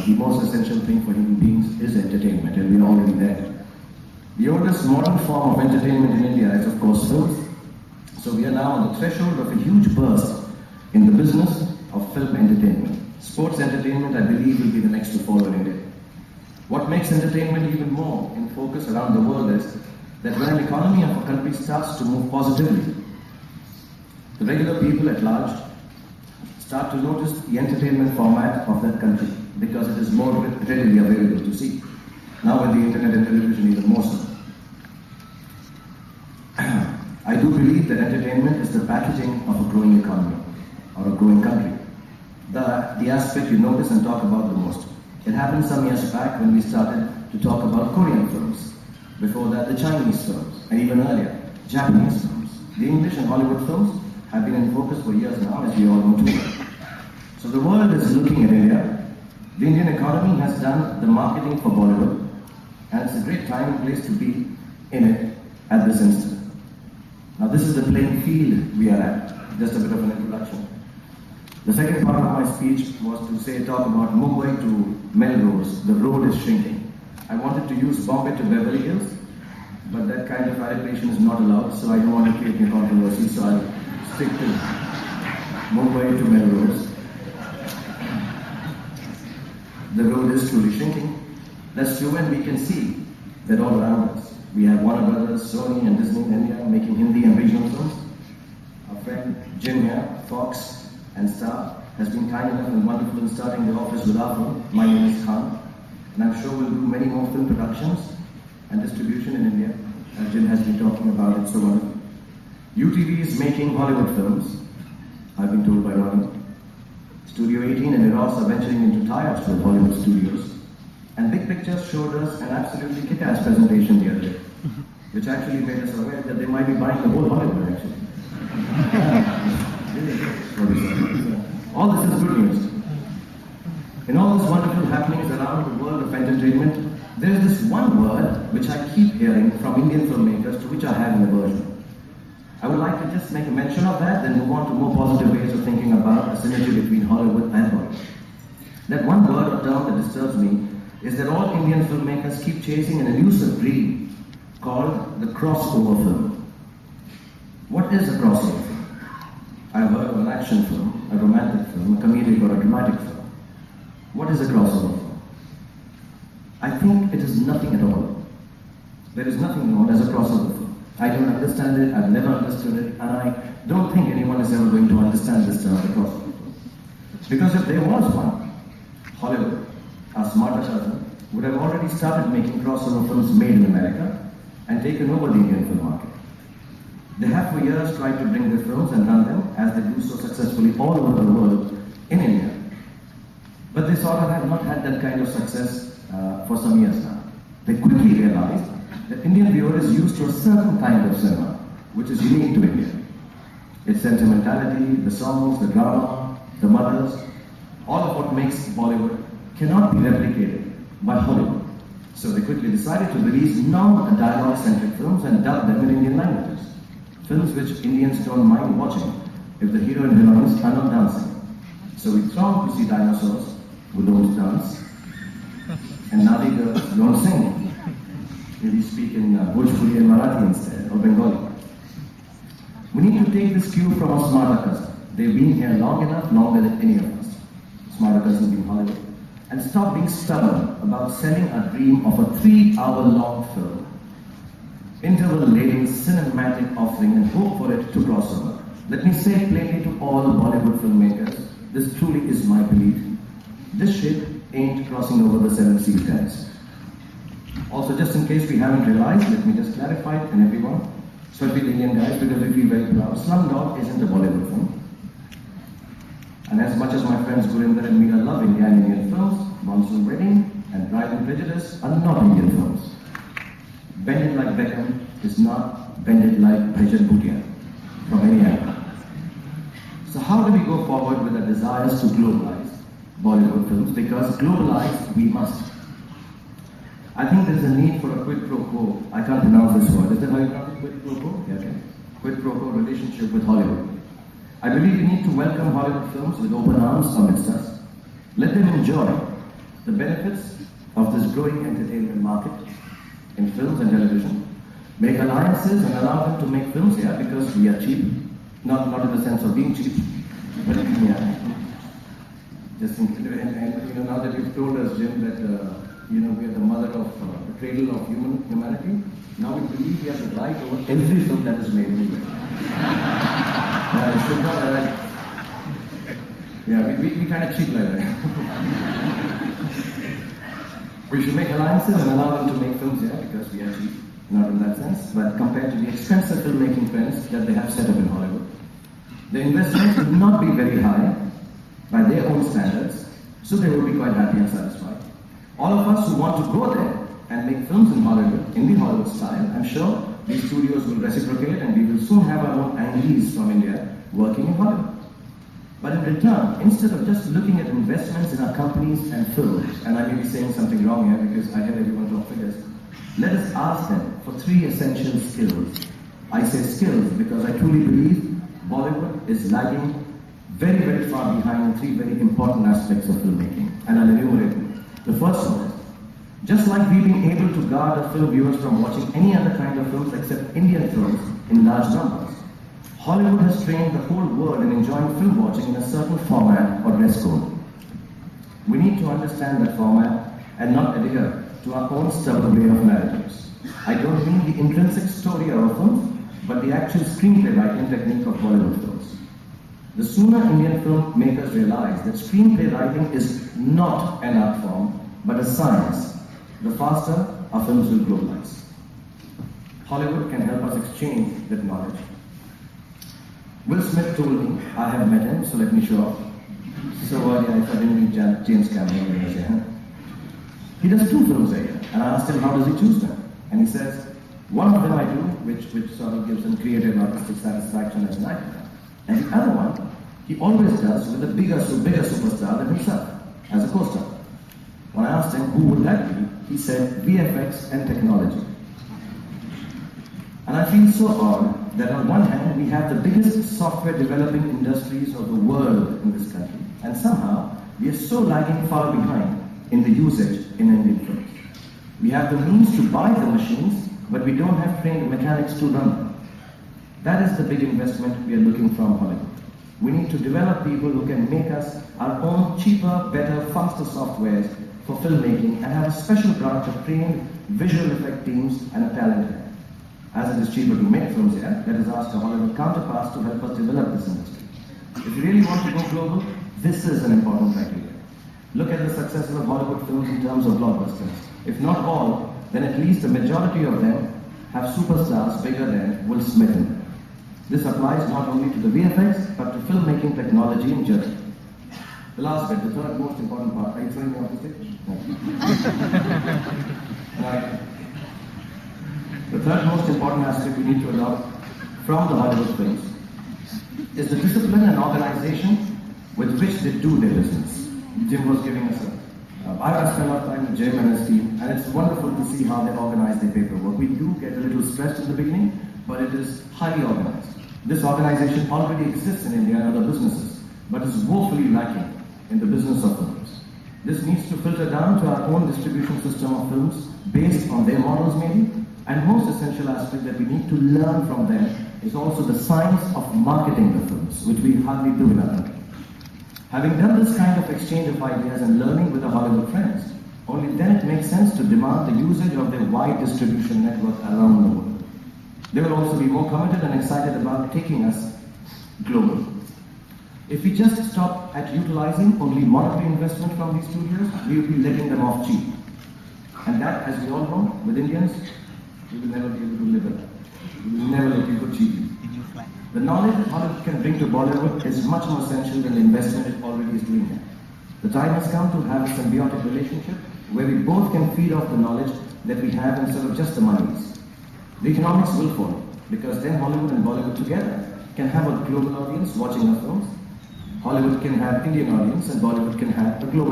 the most essential thing for human beings is entertainment, and we are already there. The oldest modern form of entertainment in India is, of course, films. So we are now on the threshold of a huge burst in the business of film entertainment. Sports entertainment, I believe, will be the next to follow in India. What makes entertainment even more in focus around the world is that when an economy of a country starts to move positively, the regular people at large start to notice the entertainment format of that country because it is more readily available to see. Now with the internet and television, even more so. I do believe that entertainment is the packaging of a growing economy or a growing country. The aspect you notice and talk about the most. It happened some years back when we started to talk about Korean films. Before that, the Chinese films, and even earlier, Japanese films. The English and Hollywood films have been in focus for years now, as we all know too. So the world is looking at India. The Indian economy has done the marketing for Bollywood, and it's a great time and place to be in it at this instant. Now this is the playing field we are at. Just a bit of an introduction. The second part of my speech was to talk about Mumbai to Melrose. The road is shrinking. I wanted to use Bombay to Beverly Hills, but that kind of alliteration is not allowed, so I don't want to create any controversy, so I'll stick to Mumbai to Melrose. The road is truly shrinking. That's true, and we can see that all around us. We have Warner Brothers, Sony, and Disney in India making Hindi and regional films. Our friend Jim here, Fox and Star, has been kind enough and wonderful in starting the office with our film. My name is Khan, and I'm sure we'll do many more film productions and distribution in India, as Jim has been talking about it so wonderfully. UTV is making Hollywood films, I've been told by Ronnie. Studio 18 and Eros are venturing into tie-ups with Hollywood studios. And Big Picture showed us an absolutely kick-ass presentation the other day, which actually made us aware that they might be buying the whole Hollywood, actually. All this is good news. In all these wonderful happenings around the world of entertainment, there is this one word which I keep hearing from Indian filmmakers to which I have an aversion. I would like to just make a mention of that, then move on to more positive ways of thinking about a synergy between Hollywood and Bollywood. That one word or term that disturbs me is that all Indian filmmakers keep chasing an elusive dream called the crossover film. What is a crossover film? I've heard of an action film, a romantic film, a comedic or a dramatic film. What is a crossover film? I think it is nothing at all. There is nothing known as a crossover film. I don't understand it, I've never understood it, and I don't think anyone is ever going to understand this term, the crossover film. Because if there was one, Hollywood, our smarter cousin, would have already started making crossover films made in America and taken over the Indian film market. They have for years tried to bring their films and run them, as they do so successfully all over the world, in India. But they sort of have not had that kind of success for some years now. They quickly realized that Indian viewer is used to a certain kind of cinema, which is unique to India. Its sentimentality, the songs, the drama, the mothers, all of what makes Bollywood cannot be replicated by Hollywood. So they quickly decided to release non-dialogue-centric films and dub them in Indian languages. Films which Indians don't mind watching if the hero and heroines are not dancing. So we throng to see dinosaurs who don't dance, and Nadi girls don't sing. Maybe speak in Bhojpuri and Marathi instead, or Bengali. We need to take this cue from our smarter cousin. They've been here long enough, longer than any of us. Smarter cousin being Hollywood. And stop being stubborn about selling a dream of a 3-hour-long film, interval-laden cinematic offering, and hope for it to cross over. Let me say plainly to all Bollywood filmmakers, this truly is my belief. This ship ain't crossing over the 7 seas, guys. Also, just in case we haven't realized, let me just clarify it and everyone, especially Indian guys, because we feel very proud. Slumdog isn't a Bollywood film. And as much as my friends Gurinder and Meera love India and Indian films, Monsoon Wedding and Pride and Prejudice are not Indian films. Bend It Like Beckham is not Bend It Like Bhajan Bhutia from any angle. So how do we go forward with our desires to globalize Bollywood films? Because globalize we must. I think there is a need for a quid pro quo. I can't pronounce this word. Is that how you pronounce it? Quid pro quo? Yeah, okay. Quid pro quo relationship with Hollywood. I believe we need to welcome Hollywood films with open arms amidst us. Let them enjoy the benefits of this growing entertainment market in films and television, make alliances and allow them to make films here because we are cheap, not in the sense of being cheap, but just in, and now that you've told us, Jim, that we are the mother of the cradle of humanity. Now we believe we have the right over every film that is made anyway. We kind of cheat like that. We should make alliances and allow them to make films here because we are cheap, not in that sense, but compared to the expensive filmmaking trends that they have set up in Hollywood. The investments will not be very high by their own standards, so they will be quite happy and satisfied. All of us who want to go there and make films in Hollywood, in the Hollywood style, I'm sure these studios will reciprocate and we will soon have our own Anglies from India working in Hollywood. But in return, instead of just looking at investments in our companies and films, and I may be saying something wrong here because I heard everyone talk figures, let us ask them for 3 essential skills. I say skills because I truly believe Bollywood is lagging very, very far behind in 3 very important aspects of filmmaking, and I'll enumerate them. The first one is, just like we being able to guard our film viewers from watching any other kind of films except Indian films in large numbers, Hollywood has trained the whole world in enjoying film watching in a certain format or dress code. We need to understand that format and not adhere to our own stubborn way of narratives. I don't mean the intrinsic story of our films, but the actual screenplay writing technique of Bollywood films. The sooner Indian filmmakers realize that screenplay writing is not an art form, but a science, the faster our films will globalize. Hollywood can help us exchange that knowledge. Will Smith told me, I have met him, so let me show off. So if I didn't meet James Cameron, he does 2 films a year, and I asked him how does he choose them, and he says, one of them I do, which sort of gives him creative artistic satisfaction as an actor. And the other one, he always does with a bigger superstar than himself, as a co-star. When I asked him who would that be, he said VFX and technology. And I feel so odd that on one hand, we have the biggest software developing industries of the world in this country, and somehow we are so lagging far behind in the usage in Indian films. We have the means to buy the machines, but we don't have trained mechanics to run them. That is the big investment we are looking from Hollywood. We need to develop people who can make us our own cheaper, better, faster softwares for filmmaking and have a special branch of trained visual effect teams and a talent here. As it is cheaper to make films here, let us ask our Hollywood counterparts to help us develop this industry. If you really want to go global, this is an important criteria. Look at the successes of Hollywood films in terms of blockbusters. If not all, then at least the majority of them have superstars bigger than Will Smith in them. This applies not only to the VFX, but to filmmaking technology in general. The last bit, the third most important part. Are you throwing me off the stage? No. Right. The third most important aspect we need to adopt from the Hollywood films is the discipline and organization with which they do their business. Jim was giving us I have spent a lot of time with Jim and his team, and it's wonderful to see how they organize their paperwork. We do get a little stressed in the beginning, but it is highly organized. This organization already exists in India and other businesses, but is woefully lacking in the business of films. This needs to filter down to our own distribution system of films based on their models maybe, and most essential aspect that we need to learn from them is also the science of marketing the films, which we hardly do in our country. Having done this kind of exchange of ideas and learning with the Hollywood friends, only then it makes sense to demand the usage of their wide distribution network around the world. They will also be more committed and excited about taking us global. If we just stop at utilizing only monetary investment from these studios, we will be letting them off cheap. And that, as we all know, with Indians, we will never be able to live with that. We will never let people cheat you. The knowledge that Hollywood can bring to Bollywood is much more essential than the investment it already is doing there. The time has come to have a symbiotic relationship where we both can feed off the knowledge that we have instead of just the monies. The economics will follow, because then Hollywood and Bollywood together can have a global audience watching our films. Hollywood can have Indian audience and Bollywood can have a global